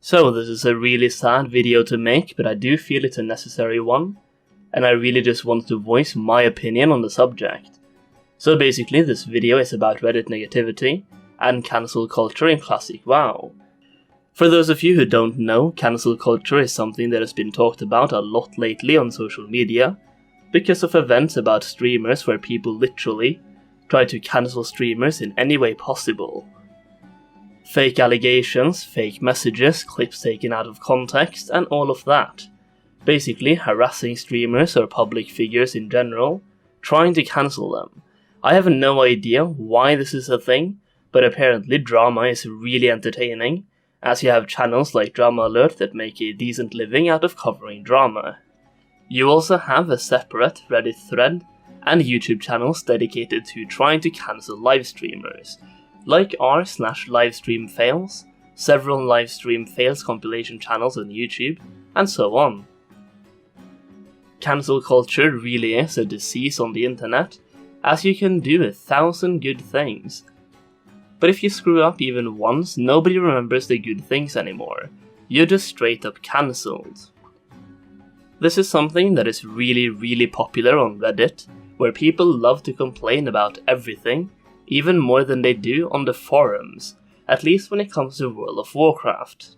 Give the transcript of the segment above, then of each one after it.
So this is a really sad video to make, but I do feel it's a necessary one, and I really just want to voice my opinion on the subject. So basically this video is about Reddit negativity and cancel culture in classic WoW. For those of you who don't know, cancel culture is something that has been talked about a lot lately on social media, because of events about streamers where people literally try to cancel streamers in any way possible. Fake allegations, fake messages, clips taken out of context, and all of that. Basically harassing streamers or public figures in general, trying to cancel them. I have no idea why this is a thing, but apparently drama is really entertaining, as you have channels like Drama Alert that make a decent living out of covering drama. You also have a separate Reddit thread and YouTube channels dedicated to trying to cancel live streamers, like r/livestream fails, several livestream fails compilation channels on YouTube, and so on. Cancel culture really is a disease on the internet, as you can do 1,000 good things. But if you screw up even once, nobody remembers the good things anymore. You're just straight up cancelled. This is something that is really popular on Reddit, where people love to complain about everything, even more than they do on the forums, at least when it comes to World of Warcraft.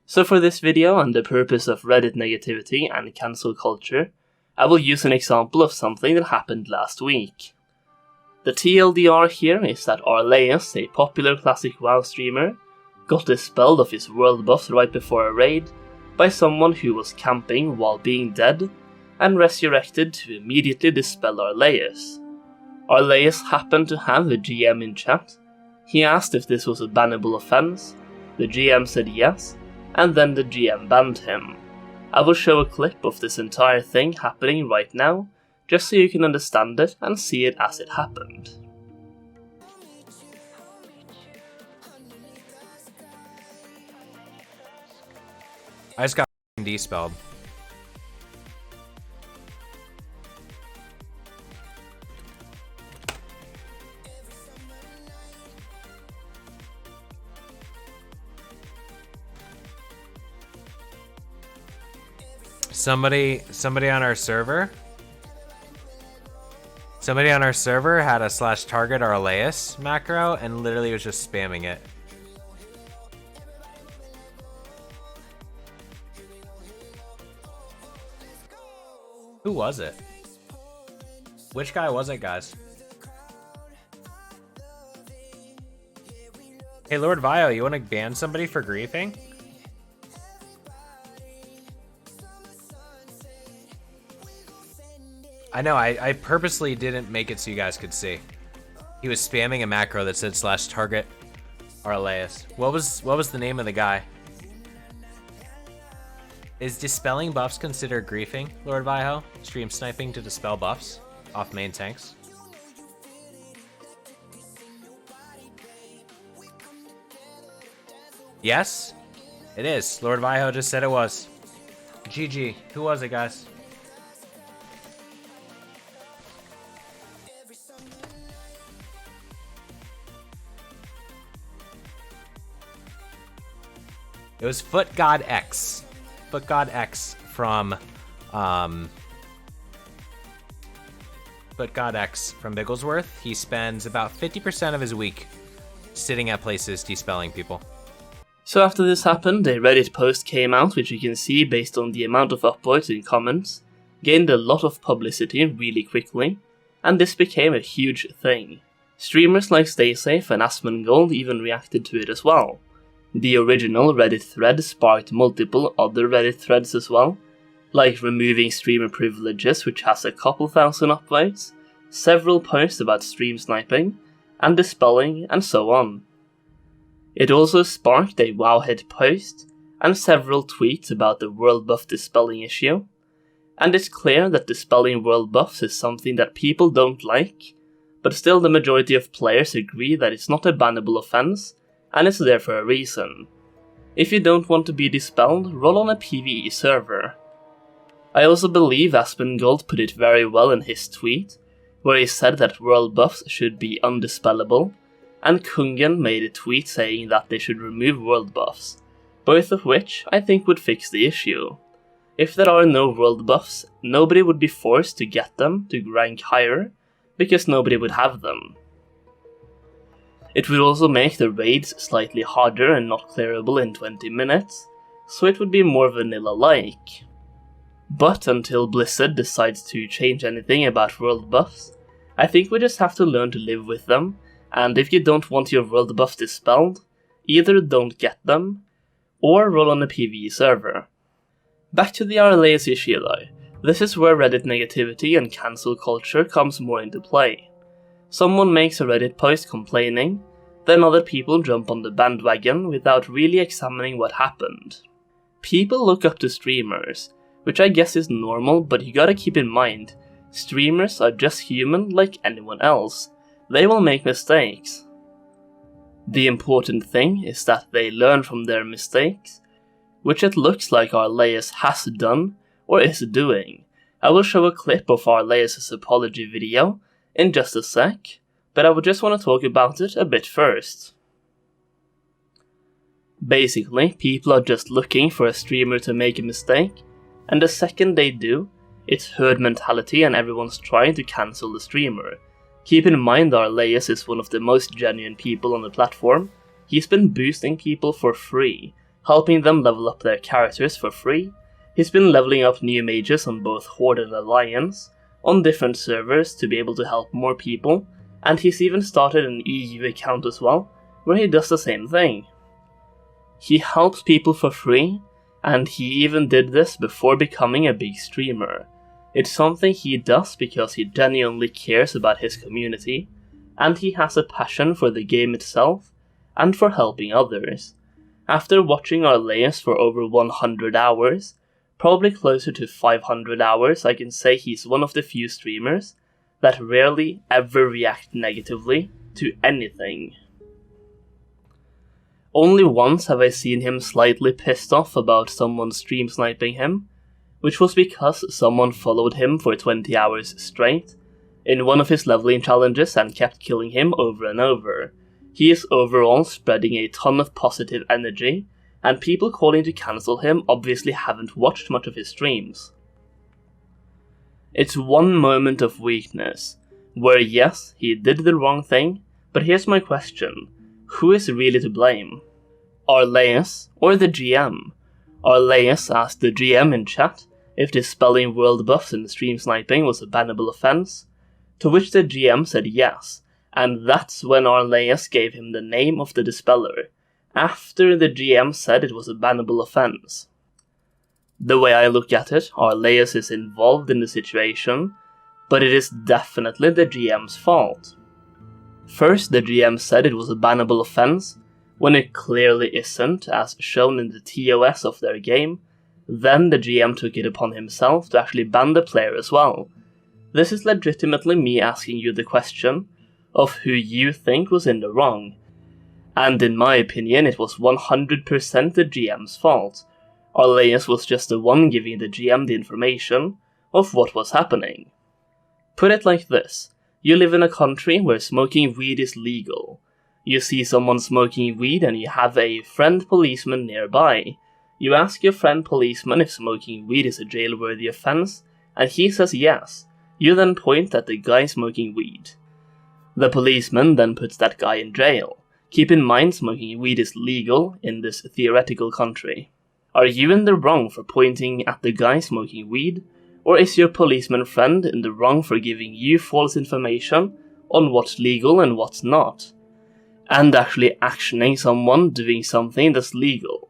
So for this video, and the purpose of Reddit negativity and cancel culture, I will use an example of something that happened last week. The TLDR here is that Arlaeus, a popular classic WoW streamer, got dispelled of his world buffs right before a raid by someone who was camping while being dead, and resurrected to immediately dispel Arlaeus. Arlaeus happened to have a GM in chat. He asked if this was a bannable offense, the GM said yes, and then the GM banned him. I will show a clip of this entire thing happening right now, just so you can understand it and see it as it happened. I just got despelled. Somebody on our server had a /target Arlaeus macro and literally was just spamming it. Who was it? Which guy was it, guys? Hey, Lord Vio, you want to ban somebody for griefing? I know, I purposely didn't make it so you guys could see. He was spamming a macro that said /target Arlaeus. What was the name of the guy? Is dispelling buffs considered griefing, Lord Vio? Stream sniping to dispel buffs off main tanks? Yes, it is. Lord Vio just said it was. GG. Who was it, guys? It was Foot God X. Foot God X from Foot God X from Bigglesworth. He spends about 50% of his week sitting at places dispelling people. So after this happened, a Reddit post came out, which you can see based on the amount of upvotes and comments, gained a lot of publicity really quickly, and this became a huge thing. Streamers like StaySafe and Asmongold even reacted to it as well. The original Reddit thread sparked multiple other Reddit threads as well, like removing streamer privileges, which has a couple thousand upvotes, several posts about stream sniping, and dispelling, and so on. It also sparked a Wowhead post, and several tweets about the world buff dispelling issue, and it's clear that dispelling world buffs is something that people don't like, but still the majority of players agree that it's not a bannable offense, and it's there for a reason. If you don't want to be dispelled, roll on a PvE server. I also believe Aspengold put it very well in his tweet, where he said that world buffs should be undispellable, and Kungen made a tweet saying that they should remove world buffs. both of which I think would fix the issue. If there are no world buffs, nobody would be forced to get them to rank higher, because nobody would have them. It would also make the raids slightly harder and not clearable in 20 minutes, so it would be more vanilla-like. But until Blizzard decides to change anything about world buffs, I think we just have to learn to live with them, and if you don't want your world buffs dispelled, either don't get them, or roll on a PvE server. Back to the Arlaeus issue though, this is where Reddit negativity and cancel culture comes more into play. Someone makes a Reddit post complaining, then other people jump on the bandwagon without really examining what happened. People look up to streamers, which I guess is normal, but you gotta keep in mind, streamers are just human like anyone else. They will make mistakes. The important thing is that they learn from their mistakes, which it looks like Arlaeus has done, or is doing. I will show a clip of Arlaeus' apology video in just a sec, but I would just want to talk about it a bit first. Basically, people are just looking for a streamer to make a mistake, and the second they do, it's herd mentality and everyone's trying to cancel the streamer. Keep in mind Arlaeus is one of the most genuine people on the platform. He's been boosting people for free, helping them level up their characters for free. He's been leveling up new mages on both Horde and Alliance, on different servers to be able to help more people, and he's even started an EU account as well, where he does the same thing. He helps people for free, and he even did this before becoming a big streamer. It's something he does because he genuinely cares about his community, and he has a passion for the game itself, and for helping others. After watching Arlaeus for over 100 hours, probably closer to 500 hours, I can say he's one of the few streamers that rarely ever react negatively to anything. Only once have I seen him slightly pissed off about someone stream sniping him, which was because someone followed him for 20 hours straight in one of his leveling challenges and kept killing him over and over. He is overall spreading a ton of positive energy, and people calling to cancel him obviously haven't watched much of his streams. It's one moment of weakness, where yes, he did the wrong thing, but here's my question: who is really to blame? Arlaeus or the GM? Arlaeus asked the GM in chat if dispelling world buffs and stream sniping was a bannable offense, to which the GM said yes, and that's when Arlaeus gave him the name of the dispeller, after the GM said it was a bannable offense. The way I look at it, Arlaeus is involved in the situation, but it is definitely the GM's fault. First, the GM said it was a bannable offense, when it clearly isn't, as shown in the TOS of their game. Then the GM took it upon himself to actually ban the player as well. This is legitimately me asking you the question of who you think was in the wrong. And in my opinion, it was 100% the GM's fault. Arlaeus was just the one giving the GM the information of what was happening. Put it like this: you live in a country where smoking weed is legal. You see someone smoking weed and you have a friend policeman nearby. You ask your friend policeman if smoking weed is a jail-worthy offense, and he says yes. You then point at the guy smoking weed. The policeman then puts that guy in jail. Keep in mind, smoking weed is legal in this theoretical country. Are you in the wrong for pointing at the guy smoking weed, or is your policeman friend in the wrong for giving you false information on what's legal and what's not, and actually actioning someone doing something that's legal?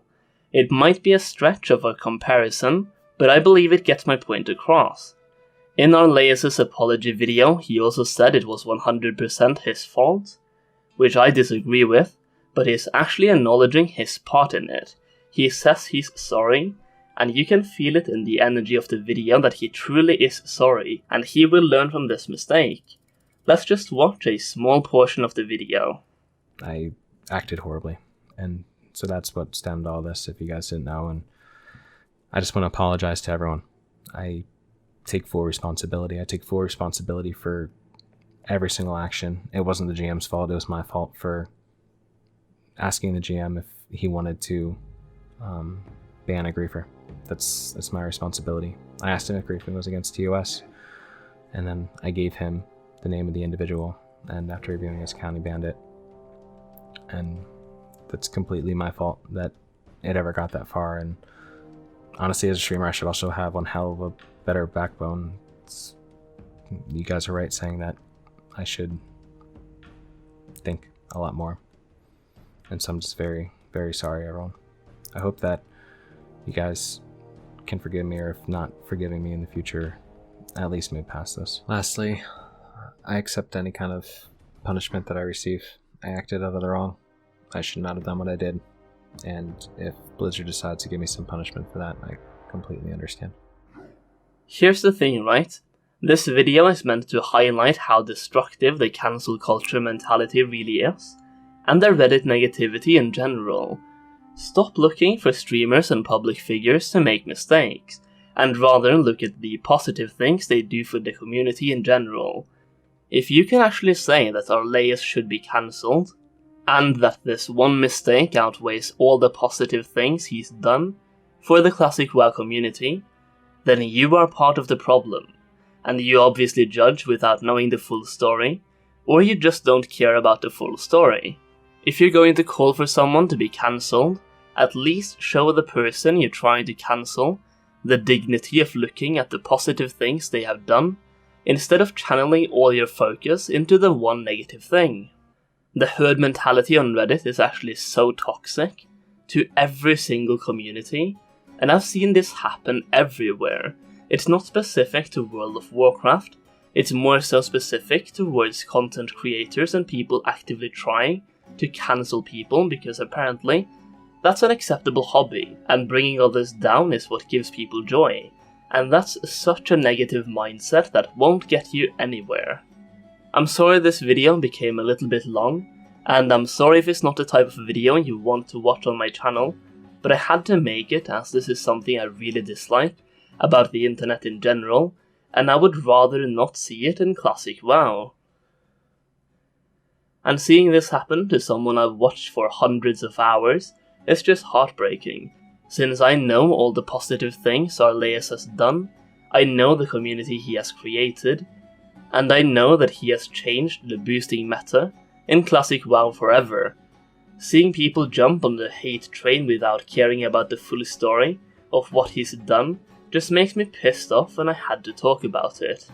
It might be a stretch of a comparison, but I believe it gets my point across. In Arlaeus' apology video, he also said it was 100% his fault, which I disagree with, but he's actually acknowledging his part in it. He says he's sorry, and you can feel it in the energy of the video that he truly is sorry, and he will learn from this mistake. Let's just watch a small portion of the video. I acted horribly, and so that's what stemmed all this, if you guys didn't know, and I just want to apologize to everyone. I take full responsibility. I take full responsibility for every single action. It wasn't the GM's fault, it was my fault for asking the GM if he wanted to ban a griefer. That's my responsibility. I asked him if griefing was against TOS, and then I gave him the name of the individual, and after reviewing his account, he banned it. And that's completely my fault that it ever got that far. And honestly, as a streamer, I should also have one hell of a better backbone. You guys are right saying that I should think a lot more. And so I'm just very, very sorry, everyone. I hope that you guys can forgive me, or if not forgiving me in the future, at least move past this. Lastly, I accept any kind of punishment that I receive. I acted out of the wrong. I should not have done what I did. And if Blizzard decides to give me some punishment for that, I completely understand. Here's the thing, right? This video is meant to highlight how destructive the cancel culture mentality really is, and the Reddit negativity in general. Stop looking for streamers and public figures to make mistakes, and rather look at the positive things they do for the community in general. If you can actually say that Arlaeus should be cancelled, and that this one mistake outweighs all the positive things he's done for the classic WoW community, then you are part of the problem, and you obviously judge without knowing the full story, or you just don't care about the full story. If you're going to call for someone to be cancelled, at least show the person you're trying to cancel the dignity of looking at the positive things they have done, instead of channeling all your focus into the one negative thing. The herd mentality on Reddit is actually so toxic to every single community, and I've seen this happen everywhere. It's not specific to World of Warcraft, it's more so specific towards content creators and people actively trying to cancel people, because apparently that's an acceptable hobby, and bringing others down is what gives people joy, and that's such a negative mindset that won't get you anywhere. I'm sorry this video became a little bit long, and I'm sorry if it's not the type of video you want to watch on my channel, but I had to make it as this is something I really dislike about the internet in general, and I would rather not see it in classic WoW. And seeing this happen to someone I've watched for hundreds of hours is just heartbreaking, since I know all the positive things Arlaeus has done, I know the community he has created, and I know that he has changed the boosting meta in classic WoW forever. Seeing people jump on the hate train without caring about the full story of what he's done just makes me pissed off, and I had to talk about it.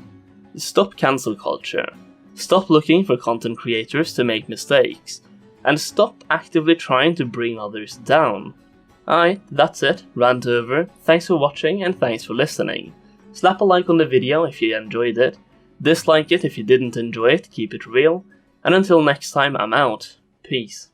Stop cancel culture. Stop looking for content creators to make mistakes, and stop actively trying to bring others down. Alright, that's it, rant over, thanks for watching and thanks for listening. Slap a like on the video if you enjoyed it, dislike it if you didn't enjoy it, keep it real, and until next time I'm out, peace.